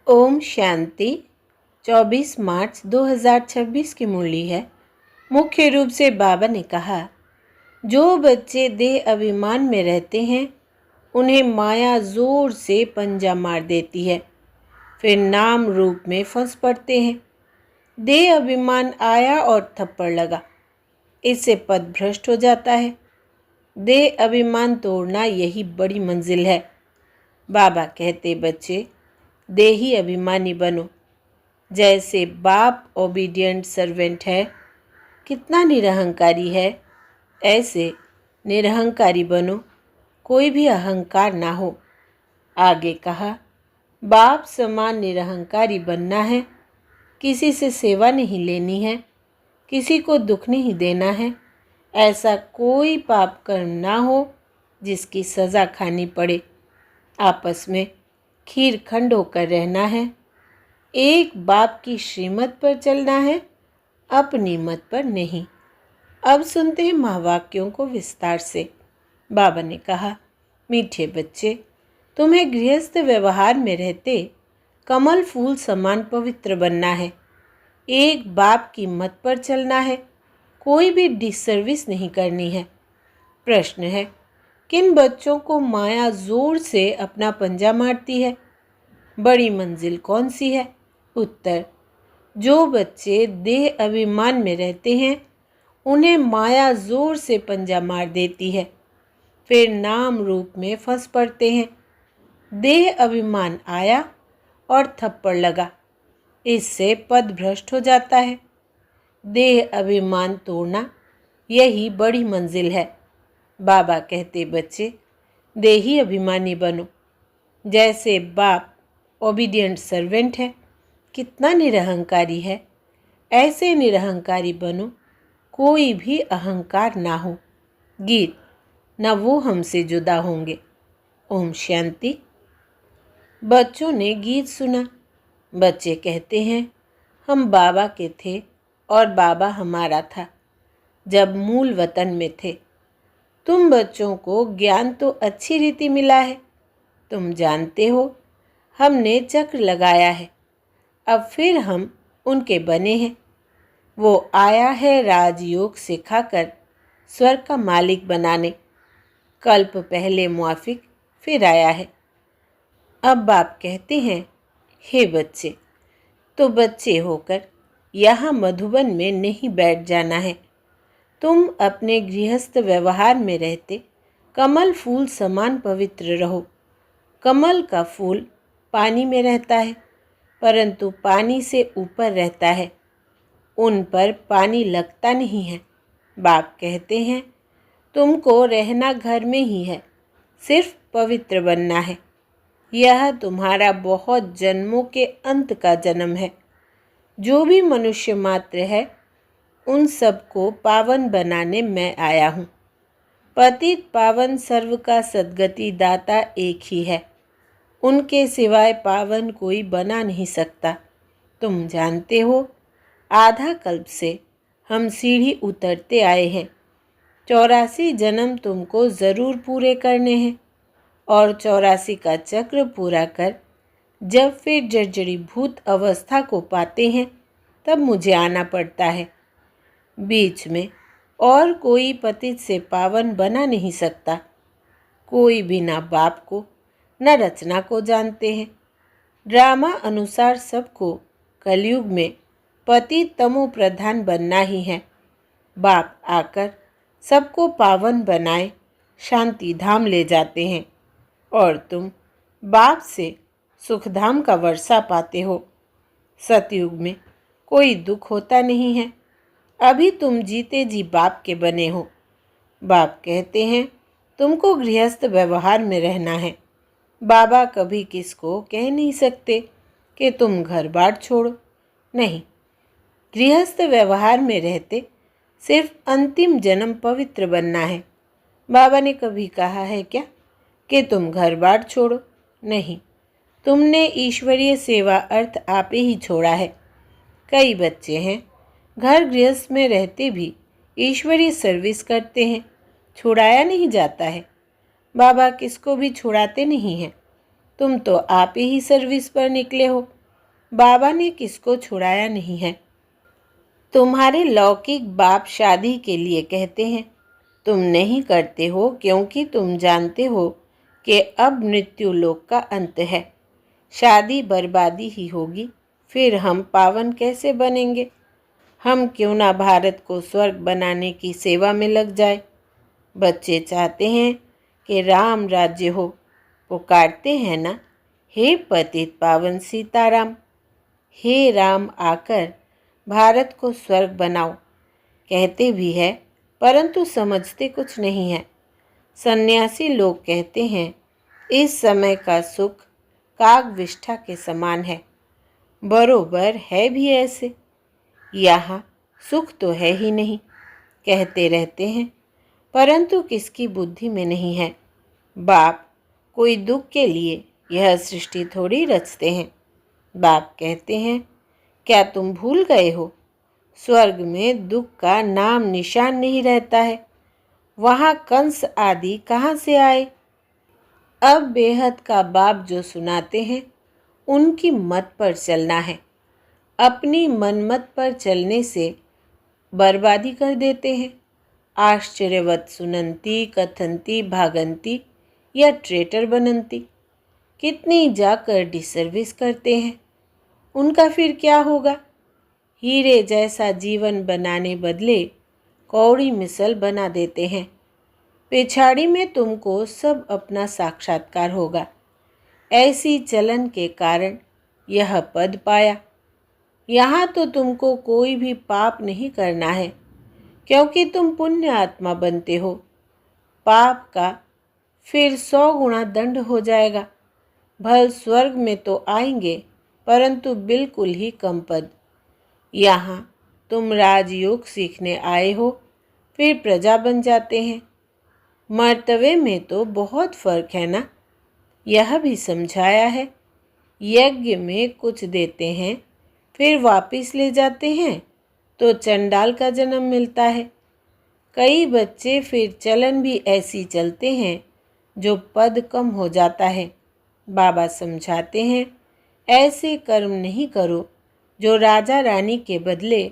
ओम शांति। 24 मार्च 2026 की मुरली है। मुख्य रूप से बाबा ने कहा, जो बच्चे देह अभिमान में रहते हैं उन्हें माया जोर से पंजा मार देती है, फिर नाम रूप में फंस पड़ते हैं। देह अभिमान आया और थप्पड़ लगा, इससे पद भ्रष्ट हो जाता है। देह अभिमान तोड़ना यही बड़ी मंजिल है। बाबा कहते, बच्चे देही अभिमानी बनो। जैसे बाप ओबीडियंट सर्वेंट है, कितना निरहंकारी है, ऐसे निरहंकारी बनो, कोई भी अहंकार ना हो। आगे कहा, बाप समान निरहंकारी बनना है। किसी से सेवा नहीं लेनी है, किसी को दुख नहीं देना है। ऐसा कोई पाप कर्म ना हो जिसकी सज़ा खानी पड़े। आपस में खीर खंड होकर रहना है। एक बाप की श्रीमत पर चलना है, अपनी मत पर नहीं। अब सुनते हैं महावाक्यों को विस्तार से। बाबा ने कहा, मीठे बच्चे, तुम्हें गृहस्थ व्यवहार में रहते कमल फूल समान पवित्र बनना है। एक बाप की मत पर चलना है, कोई भी डिसर्विस नहीं करनी है। प्रश्न है, किन बच्चों को माया जोर से अपना पंजा मारती है? बड़ी मंजिल कौन सी है? उत्तर, जो बच्चे देह अभिमान में रहते हैं उन्हें माया जोर से पंजा मार देती है, फिर नाम रूप में फंस पड़ते हैं। देह अभिमान आया और थप्पड़ लगा, इससे पद भ्रष्ट हो जाता है। देह अभिमान तोड़ना यही बड़ी मंजिल है। बाबा कहते, बच्चे देही अभिमानी बनो। जैसे बाप ओबीडियंट सर्वेंट है, कितना निरहंकारी है, ऐसे निरहंकारी बनो, कोई भी अहंकार ना हो। गीत, न वो हमसे जुदा होंगे। ओम शांति। बच्चों ने गीत सुना। बच्चे कहते हैं, हम बाबा के थे और बाबा हमारा था जब मूल वतन में थे। तुम बच्चों को ज्ञान तो अच्छी रीति मिला है। तुम जानते हो, हमने चक्र लगाया है, अब फिर हम उनके बने हैं। वो आया है राजयोग सिखाकर स्वर्ग का मालिक बनाने। कल्प पहले मुआफिक फिर आया है। अब बाप कहते हैं, हे बच्चे, तो बच्चे होकर यहाँ मधुबन में नहीं बैठ जाना है। तुम अपने गृहस्थ व्यवहार में रहते कमल फूल समान पवित्र रहो। कमल का फूल पानी में रहता है, परंतु पानी से ऊपर रहता है, उन पर पानी लगता नहीं है। बाप कहते हैं, तुमको रहना घर में ही है, सिर्फ पवित्र बनना है। यह तुम्हारा बहुत जन्मों के अंत का जन्म है। जो भी मनुष्य मात्र है, उन सबको पावन बनाने मैं आया हूँ। पतित पावन सर्व का सद्गति दाता एक ही है, उनके सिवाय पावन कोई बना नहीं सकता। तुम जानते हो, आधा कल्प से हम सीढ़ी उतरते आए हैं। 84 जन्म तुमको ज़रूर पूरे करने हैं और 84 का चक्र पूरा कर जब फिर जर्जरीभूत अवस्था को पाते हैं, तब मुझे आना पड़ता है। बीच में और कोई पतित से पावन बना नहीं सकता। कोई भी ना बाप को न रचना को जानते हैं। ड्रामा अनुसार सबको कलयुग में पति तमो प्रधान बनना ही है। बाप आकर सबको पावन बनाए शांति धाम ले जाते हैं और तुम बाप से सुखधाम का वर्षा पाते हो। सतयुग में कोई दुख होता नहीं है। अभी तुम जीते जी बाप के बने हो। बाप कहते हैं, तुमको गृहस्थ व्यवहार में रहना है। बाबा कभी किसको कह नहीं सकते कि तुम घर बार छोड़ो। नहीं, गृहस्थ व्यवहार में रहते सिर्फ अंतिम जन्म पवित्र बनना है। बाबा ने कभी कहा है क्या कि तुम घर बार छोड़ो? नहीं, तुमने ईश्वरीय सेवा अर्थ आप ही छोड़ा है। कई बच्चे हैं, घर गृहस्थ में रहते भी ईश्वरीय सर्विस करते हैं, छुड़ाया नहीं जाता है। बाबा किसको भी छुड़ाते नहीं हैं। तुम तो आप ही सर्विस पर निकले हो। बाबा ने किसको छुड़ाया नहीं है। तुम्हारे लौकिक बाप शादी के लिए कहते हैं, तुम नहीं करते हो क्योंकि तुम जानते हो कि अब मृत्यु लोक का अंत है। शादी बर्बादी ही होगी, फिर हम पावन कैसे बनेंगे। हम क्यों ना भारत को स्वर्ग बनाने की सेवा में लग जाए। बच्चे चाहते हैं कि राम राज्य हो, पुकारते हैं ना, हे पतित पावन सीताराम, हे राम आकर भारत को स्वर्ग बनाओ। कहते भी है परंतु समझते कुछ नहीं है। सन्यासी लोग कहते हैं इस समय का सुख कागविष्ठा के समान है। बरोबर है भी ऐसे। यहाँ सुख तो है ही नहीं, कहते रहते हैं, परंतु किसकी बुद्धि में नहीं है। बाप कोई दुख के लिए यह सृष्टि थोड़ी रचते हैं। बाप कहते हैं, क्या तुम भूल गए हो, स्वर्ग में दुख का नाम निशान नहीं रहता है। वहाँ कंस आदि कहाँ से आए। अब बेहद का बाप जो सुनाते हैं उनकी मत पर चलना है। अपनी मनमत पर चलने से बर्बादी कर देते हैं। आश्चर्यवत सुनंती कथंती भागंती या ट्रेटर बनंती, कितनी जाकर डिसर्विस करते हैं। उनका फिर क्या होगा। हीरे जैसा जीवन बनाने बदले कौड़ी मिसल बना देते हैं। पिछाड़ी में तुमको सब अपना साक्षात्कार होगा। ऐसी चलन के कारण यह पद पाया। यहाँ तो तुमको कोई भी पाप नहीं करना है, क्योंकि तुम पुण्य आत्मा बनते हो। पाप का फिर 100 गुना दंड हो जाएगा। भल स्वर्ग में तो आएंगे, परंतु बिल्कुल ही कम पद। यहाँ तुम राजयोग सीखने आए हो, फिर प्रजा बन जाते हैं। मर्तबे में तो बहुत फर्क है ना। यह भी समझाया है। यज्ञ में कुछ देते हैं, फिर वापिस ले जाते हैं, तो चंडाल का जन्म मिलता है। कई बच्चे फिर चलन भी ऐसी चलते हैं जो पद कम हो जाता है। बाबा समझाते हैं, ऐसे कर्म नहीं करो जो राजा रानी के बदले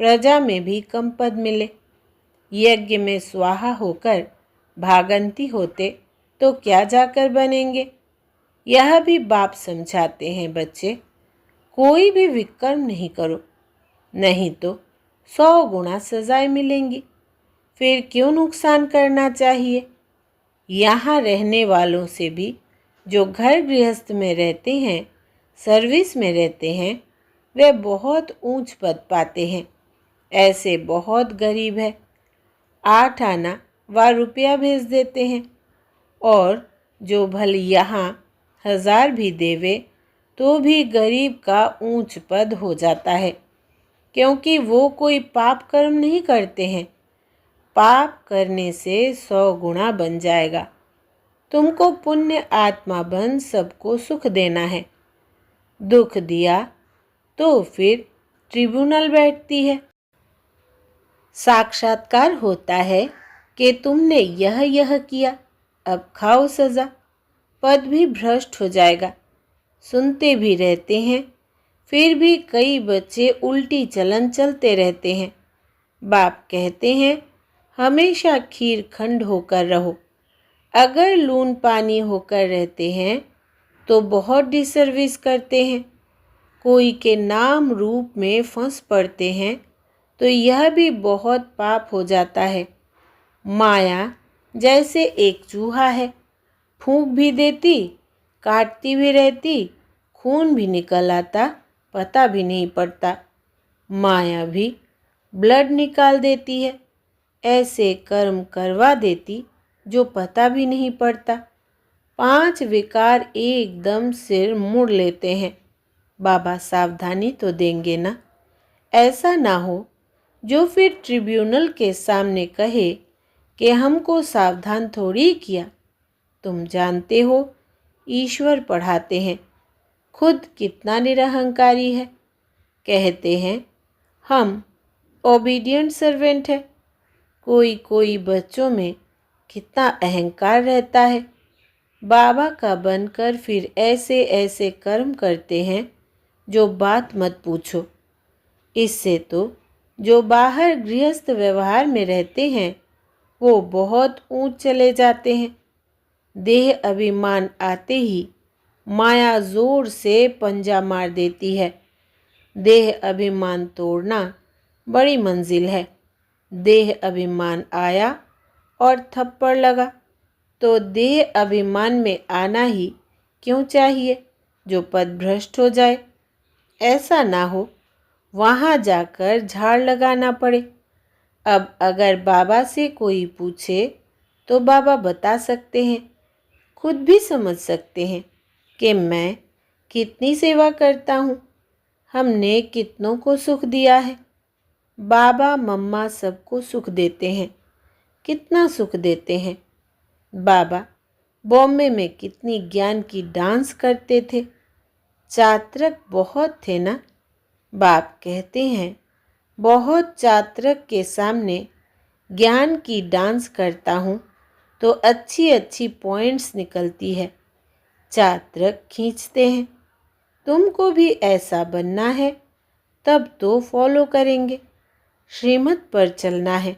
प्रजा में भी कम पद मिले। यज्ञ में स्वाहा होकर भागंती होते तो क्या जाकर बनेंगे। यह भी बाप समझाते हैं, बच्चे कोई भी विकर्म नहीं करो, नहीं तो 100 गुना सजाएं मिलेंगी। फिर क्यों नुकसान करना चाहिए। यहाँ रहने वालों से भी जो घर गृहस्थ में रहते हैं, सर्विस में रहते हैं, वे बहुत ऊंच पद पाते हैं। ऐसे बहुत गरीब है, 8 आना व रुपया भेज देते हैं। और जो भल यहाँ 1000 भी देवे तो भी गरीब का ऊंच पद हो जाता है, क्योंकि वो कोई पाप कर्म नहीं करते हैं। पाप करने से 100 गुना बन जाएगा। तुमको पुण्य आत्मा बन सबको सुख देना है। दुख दिया तो फिर ट्रिब्यूनल बैठती है। साक्षात्कार होता है कि तुमने यह किया, अब खाओ सज़ा। पद भी भ्रष्ट हो जाएगा। सुनते भी रहते हैं, फिर भी कई बच्चे उल्टी चलन चलते रहते हैं। बाप कहते हैं, हमेशा खीर खंड होकर रहो। अगर लून पानी होकर रहते हैं तो बहुत डिसर्विस करते हैं। कोई के नाम रूप में फंस पड़ते हैं तो यह भी बहुत पाप हो जाता है। माया जैसे एक चूहा है, फूंक भी देती, काटती भी रहती, खून भी निकल आता, पता भी नहीं पड़ता। माया भी ब्लड निकाल देती है, ऐसे कर्म करवा देती जो पता भी नहीं पड़ता। 5 विकार एकदम सिर मुड़ लेते हैं। बाबा सावधानी तो देंगे ना। ऐसा ना हो जो फिर ट्रिब्यूनल के सामने कहे कि हमको सावधान थोड़ी किया। तुम जानते हो ईश्वर पढ़ाते हैं, खुद कितना निरहंकारी है। कहते हैं हम ओबीडियंट सर्वेंट है। कोई कोई बच्चों में कितना अहंकार रहता है। बाबा का बनकर फिर ऐसे ऐसे कर्म करते हैं जो बात मत पूछो। इससे तो जो बाहर गृहस्थ व्यवहार में रहते हैं वो बहुत ऊंच चले जाते हैं। देह अभिमान आते ही माया जोर से पंजा मार देती है। देह अभिमान तोड़ना बड़ी मंजिल है। देह अभिमान आया और थप्पड़ लगा तो देह अभिमान में आना ही क्यों चाहिए जो पदभ्रष्ट हो जाए। ऐसा ना हो वहाँ जाकर झाड़ लगाना पड़े। अब अगर बाबा से कोई पूछे तो बाबा बता सकते हैं, खुद भी समझ सकते हैं कि मैं कितनी सेवा करता हूँ, हमने कितनों को सुख दिया है। बाबा मम्मा सबको सुख देते हैं, कितना सुख देते हैं। बाबा बॉम्बे में कितनी ज्ञान की डांस करते थे। चात्रक बहुत थे ना। बाप कहते हैं बहुत चात्रक के सामने ज्ञान की डांस करता हूँ तो अच्छी अच्छी पॉइंट्स निकलती है। चात्रक खींचते हैं। तुमको भी ऐसा बनना है तब तो फॉलो करेंगे। श्रीमत पर चलना है।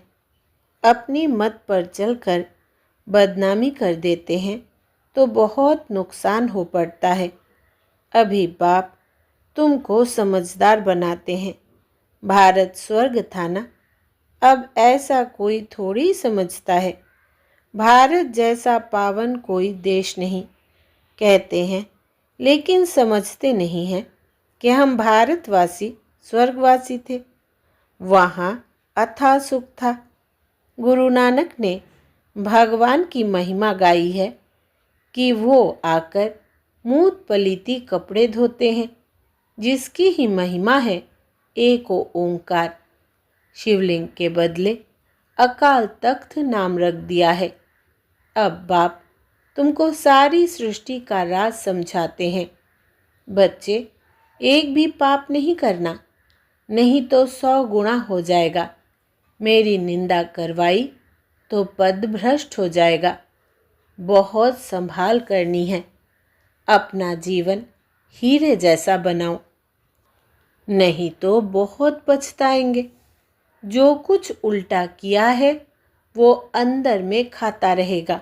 अपनी मत पर चलकर बदनामी कर देते हैं तो बहुत नुकसान हो पड़ता है। अभी बाप तुमको समझदार बनाते हैं। भारत स्वर्ग था ना, अब ऐसा कोई थोड़ी समझता है। भारत जैसा पावन कोई देश नहीं कहते हैं, लेकिन समझते नहीं हैं कि हम भारतवासी स्वर्गवासी थे। वहाँ अथाह सुख था। गुरु नानक ने भगवान की महिमा गाई है कि वो आकर मूत पलीती कपड़े धोते हैं, जिसकी ही महिमा है एक ओंकार। शिवलिंग के बदले अकाल तख्त नाम रख दिया है। अब बाप तुमको सारी सृष्टि का राज समझाते हैं। बच्चे, एक भी पाप नहीं करना, नहीं तो 100 गुणा हो जाएगा। मेरी निंदा करवाई तो पद भ्रष्ट हो जाएगा। बहुत संभाल करनी है। अपना जीवन हीरे जैसा बनाओ, नहीं तो बहुत पछताएंगे। जो कुछ उल्टा किया है वो अंदर में खाता रहेगा।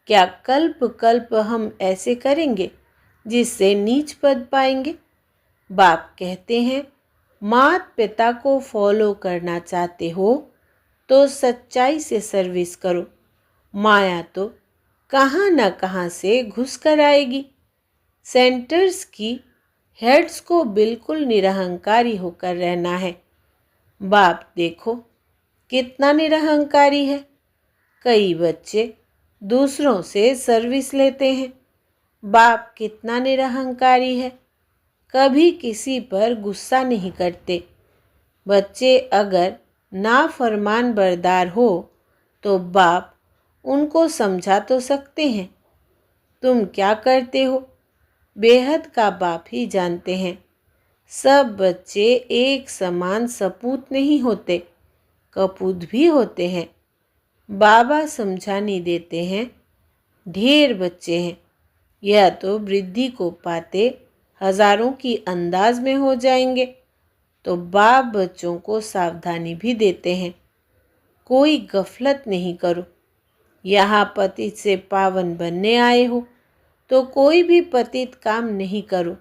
क्या कल्प कल्प हम ऐसे करेंगे जिससे नीच पद पाएंगे। बाप कहते हैं मात पिता को फॉलो करना चाहते हो तो सच्चाई से सर्विस करो। माया तो कहाँ न कहाँ से घुस कर आएगी। सेंटर्स की हेड्स को बिल्कुल निरहंकारी होकर रहना है। बाप देखो कितना निरहंकारी है। कई बच्चे दूसरों से सर्विस लेते हैं। बाप कितना निरहंकारी है, कभी किसी पर गुस्सा नहीं करते। बच्चे अगर नाफरमान बरदार हो तो बाप उनको समझा तो सकते हैं। तुम क्या करते हो बेहद का बाप ही जानते हैं। सब बच्चे एक समान सपूत नहीं होते, कपूत भी होते हैं। बाबा समझाने देते हैं। ढेर बच्चे हैं, यह तो वृद्धि को पाते हजारों की अंदाज में हो जाएंगे, तो बाप बच्चों को सावधानी भी देते हैं। कोई गफलत नहीं करो। यहाँ पतित से पावन बनने आए हो तो कोई भी पतित काम नहीं करो।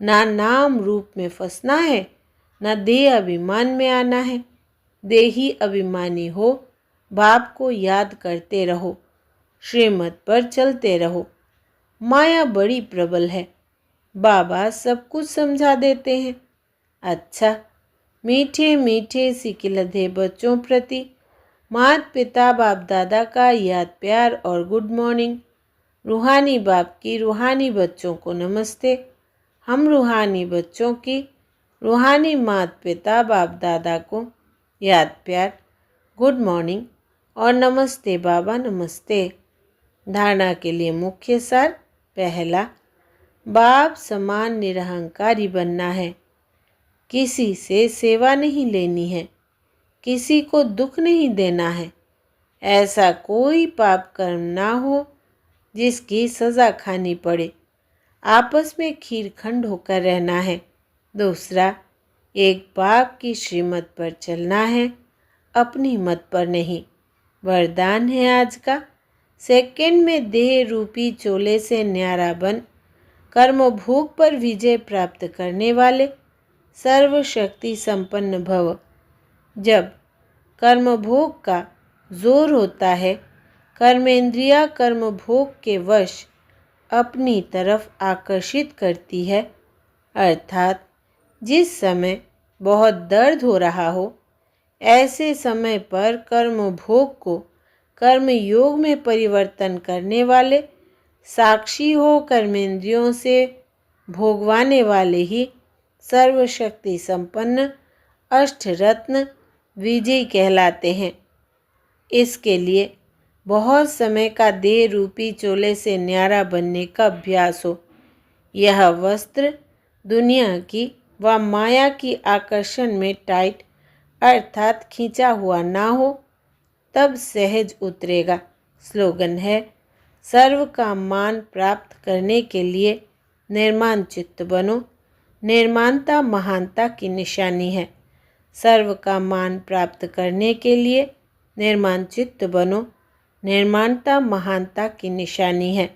ना नाम रूप में फंसना है, ना देह अभिमान में आना है। देही अभिमानी हो, बाप को याद करते रहो, श्रीमत पर चलते रहो। माया बड़ी प्रबल है, बाबा सब कुछ समझा देते हैं। अच्छा, मीठे मीठे सिकिलधे बच्चों प्रति माता पिता बाप दादा का याद प्यार और गुड मॉर्निंग। रूहानी बाप की रूहानी बच्चों को नमस्ते। हम रूहानी बच्चों की रूहानी माता पिता बाप दादा को याद प्यार, गुड मॉर्निंग और नमस्ते बाबा नमस्ते। धारणा के लिए मुख्य सार। पहला, बाप समान निरहंकारी बनना है। किसी से सेवा नहीं लेनी है, किसी को दुख नहीं देना है। ऐसा कोई पाप कर्म ना हो जिसकी सज़ा खानी पड़े। आपस में खीरखंड होकर रहना है। दूसरा, एक बाप की श्रीमत पर चलना है, अपनी मत पर नहीं। वरदान है आज का, सेकंड में देह रूपी चोले से न्यारा बन कर्म भोग पर विजय प्राप्त करने वाले सर्वशक्ति संपन्न भव। जब कर्म भोग का जोर होता है, कर्मेंद्रिया कर्म भोग के वश अपनी तरफ आकर्षित करती है, अर्थात जिस समय बहुत दर्द हो रहा हो, ऐसे समय पर कर्म भोग को कर्म योग में परिवर्तन करने वाले, साक्षी हो कर्मेंद्रियों से भोगवाने वाले ही सर्वशक्ति संपन्न अष्टरत्न विजयी कहलाते हैं। इसके लिए बहुत समय का देह रूपी चोले से न्यारा बनने का अभ्यास हो। यह वस्त्र दुनिया की व माया की आकर्षण में टाइट अर्थात खींचा हुआ ना हो, तब सहज उतरेगा। स्लोगन है, सर्व का मान प्राप्त करने के लिए निर्माण चित्त बनो। निर्माणता महानता की निशानी है। सर्व का मान प्राप्त करने के लिए निर्माण चित्त बनो। निर्माणता महानता की निशानी है।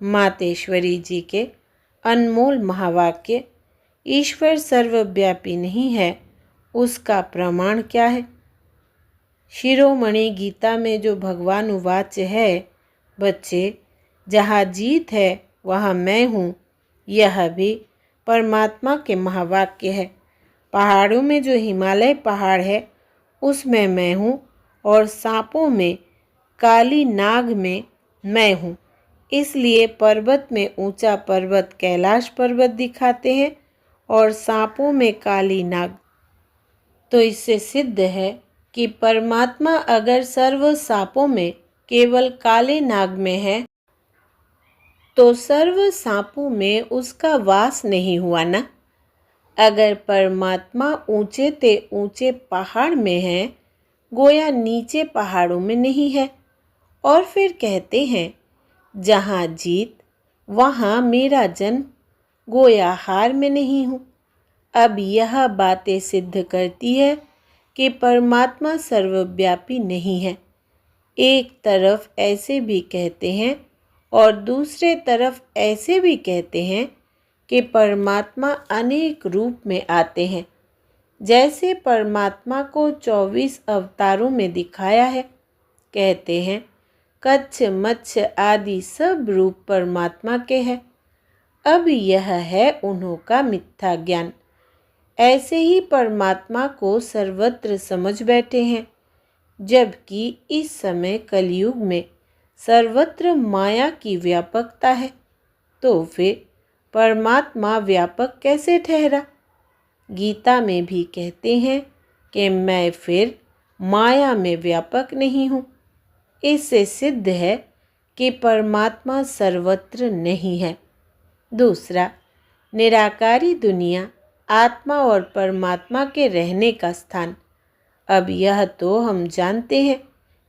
मातेश्वरी जी के अनमोल महावाक्य, ईश्वर सर्वव्यापी नहीं है, उसका प्रमाण क्या है? शिरोमणि गीता में जो भगवान उवाच है, बच्चे जहाँ जीत है वहाँ मैं हूँ, यह भी परमात्मा के महावाक्य है। पहाड़ों में जो हिमालय पहाड़ है उसमें मैं हूँ, और सांपों में काली नाग में मैं हूँ। इसलिए पर्वत में ऊंचा पर्वत कैलाश पर्वत दिखाते हैं और सांपों में काली नाग। तो इससे सिद्ध है कि परमात्मा अगर सर्व सांपों में केवल काले नाग में है, तो सर्व सांपों में उसका वास नहीं हुआ ना। अगर परमात्मा ऊंचे ते ऊंचे पहाड़ में है, गोया नीचे पहाड़ों में नहीं है। और फिर कहते हैं, जहाँ जीत वहाँ मेरा जन्म, गोया हार में नहीं हूँ। अब यह बातें सिद्ध करती है कि परमात्मा सर्वव्यापी नहीं है। एक तरफ ऐसे भी कहते हैं और दूसरे तरफ ऐसे भी कहते हैं कि परमात्मा अनेक रूप में आते हैं। जैसे परमात्मा को 24 अवतारों में दिखाया है। कहते हैं कच्छ मत्स्य आदि सब रूप परमात्मा के हैं। अब यह है उन्हों का मिथ्या ज्ञान। ऐसे ही परमात्मा को सर्वत्र समझ बैठे हैं, जबकि इस समय कलयुग में सर्वत्र माया की व्यापकता है। तो फिर परमात्मा व्यापक कैसे ठहरा? गीता में भी कहते हैं कि मैं फिर माया में व्यापक नहीं हूँ। इससे सिद्ध है कि परमात्मा सर्वत्र नहीं है। दूसरा, निराकारी दुनिया आत्मा और परमात्मा के रहने का स्थान। अब यह तो हम जानते हैं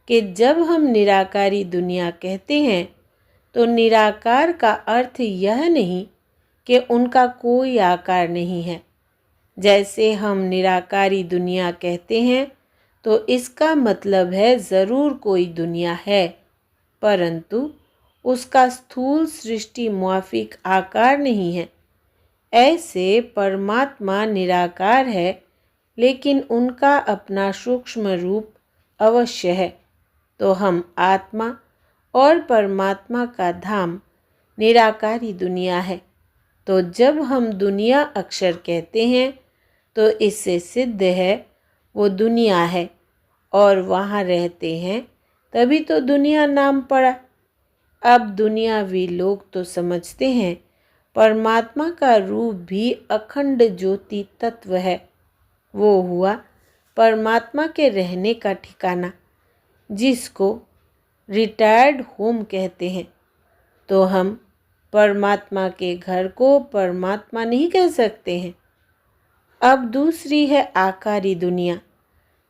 कि जब हम निराकारी दुनिया कहते हैं, तो निराकार का अर्थ यह नहीं कि उनका कोई आकार नहीं है। जैसे हम निराकारी दुनिया कहते हैं, तो इसका मतलब है ज़रूर कोई दुनिया है, परंतु उसका स्थूल सृष्टि मुआफिक आकार नहीं है। ऐसे परमात्मा निराकार है, लेकिन उनका अपना सूक्ष्म रूप अवश्य है। तो हम आत्मा और परमात्मा का धाम निराकारी दुनिया है। तो जब हम दुनिया अक्षर कहते हैं, तो इससे सिद्ध है वो दुनिया है और वहाँ रहते हैं, तभी तो दुनिया नाम पड़ा। अब दुनियावी लोग तो समझते हैं परमात्मा का रूप भी अखंड ज्योति तत्व है। वो हुआ परमात्मा के रहने का ठिकाना, जिसको रिटायर्ड होम कहते हैं। तो हम परमात्मा के घर को परमात्मा नहीं कह सकते हैं। अब दूसरी है आकारी दुनिया,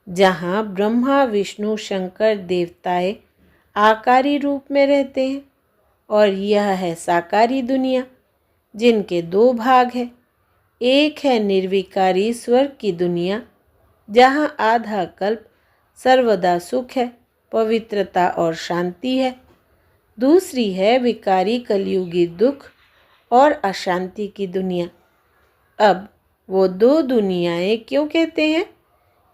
जहाँ ब्रह्मा विष्णु शंकर देवताएं आकारी रूप में रहते हैं। और यह है साकारी दुनिया, जिनके दो भाग हैं। एक है निर्विकारी स्वर्ग की दुनिया, जहाँ आधा कल्प सर्वदा सुख है, पवित्रता और शांति है। दूसरी है विकारी कलयुगी दुख और अशांति की दुनिया। अब वो दो दुनियाएं क्यों कहते हैं?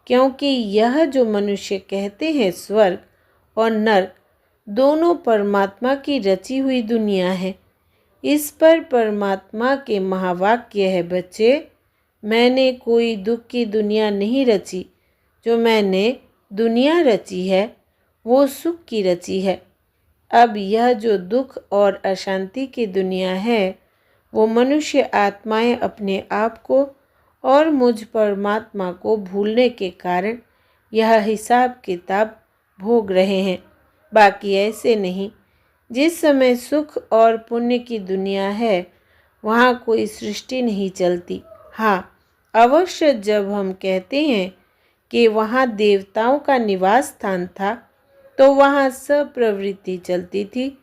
क्योंकि यह जो मनुष्य कहते हैं स्वर्ग और नर्क, दोनों परमात्मा की रची हुई दुनिया है। इस पर परमात्मा के महावाक्य है, बच्चे, मैंने कोई दुख की दुनिया नहीं रची, जो मैंने दुनिया रची है वो सुख की रची है। अब यह जो दुख और अशांति की दुनिया है, वो मनुष्य आत्माएं अपने आप को और मुझ परमात्मा को भूलने के कारण यह हिसाब किताब भोग रहे हैं। बाकी ऐसे नहीं। जिस समय सुख और पुण्य की दुनिया है, वहाँ कोई सृष्टि नहीं चलती। हाँ, अवश्य जब हम कहते हैं कि वहाँ देवताओं का निवास स्थान था, तो वहाँ सब प्रवृत्ति चलती थी,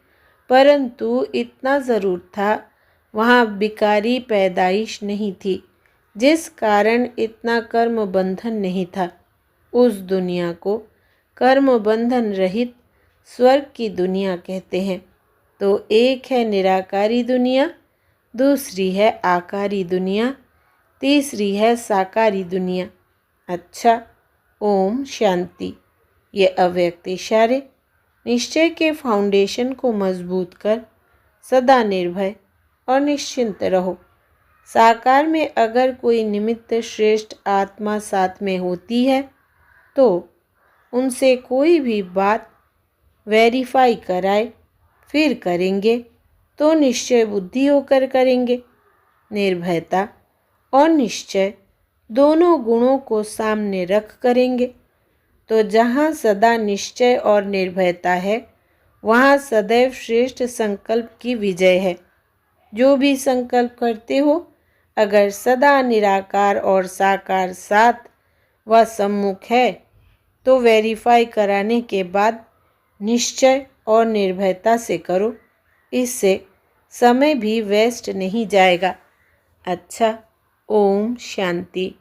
परंतु इतना ज़रूर था, वहाँ विकारी पैदाइश नहीं थी, जिस कारण इतना कर्म बंधन नहीं था। उस दुनिया को कर्म बंधन रहित स्वर्ग की दुनिया कहते हैं। तो एक है निराकारी दुनिया, दूसरी है आकारी दुनिया, तीसरी है साकारी दुनिया। अच्छा, ओम शांति। ये अव्यक्त इशारे निश्चय के फाउंडेशन को मजबूत कर सदा निर्भय और निश्चिंत रहो। साकार में अगर कोई निमित्त श्रेष्ठ आत्मा साथ में होती है, तो उनसे कोई भी बात वेरीफाई कराए फिर करेंगे तो निश्चय बुद्धि होकर करेंगे। निर्भयता और निश्चय दोनों गुणों को सामने रख करेंगे। तो जहाँ सदा निश्चय और निर्भयता है, वहाँ सदैव श्रेष्ठ संकल्प की विजय है। जो भी संकल्प करते हो, अगर सदा निराकार और साकार साथ व सम्मुख है, तो वेरीफाई कराने के बाद निश्चय और निर्भयता से करो। इससे समय भी वेस्ट नहीं जाएगा। अच्छा, ओम शांति।